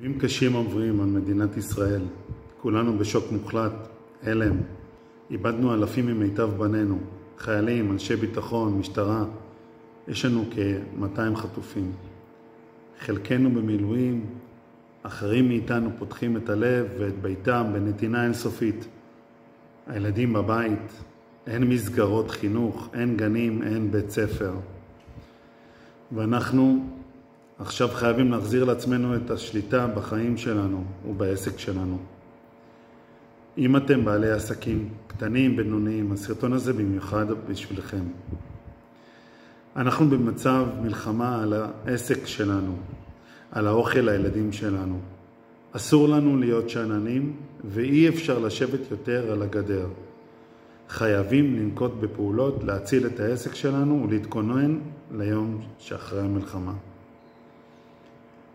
ימים קשים עוברים על מדינת ישראל. כולנו בשוק מוחלט, הלם. איבדנו אלפים ממיטב בנינו, חיילים, אנשי ביטחון, משטרה. יש לנו כ-200 חטופים. חלקנו במילואים, אחרים מאיתנו פותחים את הלב ואת ביתם בנתינה אינסופית. הילדים בבית, אין מסגרות חינוך, אין גנים, אין בית ספר. ואנחנו עכשיו חייבים להחזיר לעצמנו את השליטה בחיים שלנו ובעסק שלנו. אם אתם בעלי עסקים קטנים, בינוניים, הסרטון הזה במיוחד בשבילכם. אנחנו במצב מלחמה על העסק שלנו, על האוכל לילדים שלנו. אסור לנו להיות שאננים ואי אפשר לשבת יותר על הגדר. חייבים לנקוט בפעולות להציל את העסק שלנו ולהתכונן ליום שאחרי המלחמה.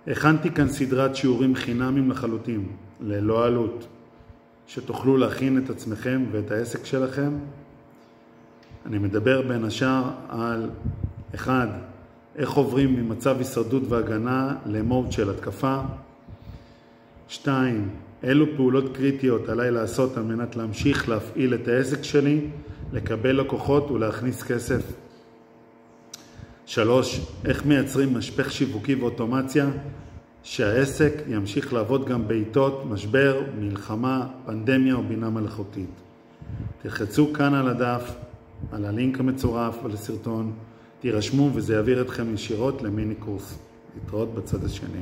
הכנתי כאן סדרת שיעורים חינמים לחלוטין, ללא עלות, שתוכלו להכין את עצמכם ואת העסק שלכם. אני מדבר בין השאר על 1. איך עוברים ממצב הישרדות והגנה למוד של התקפה. 2. אילו פעולות קריטיות עליי לעשות על מנת להמשיך להפעיל את העסק שלי, לקבל לקוחות ולהכניס כסף. 3. איך מייצרים משפך שיווקי ואוטומציה שהעסק ימשיך לעבוד גם בעיתות משבר, מלחמה, פנדמיה או בינה מלאכותית. תלחצו כאן על הדף, על הלינק המצורף ולסרטון, תירשמו וזה יעביר אתכם ישירות למיני קורס. להתראות בצד השני.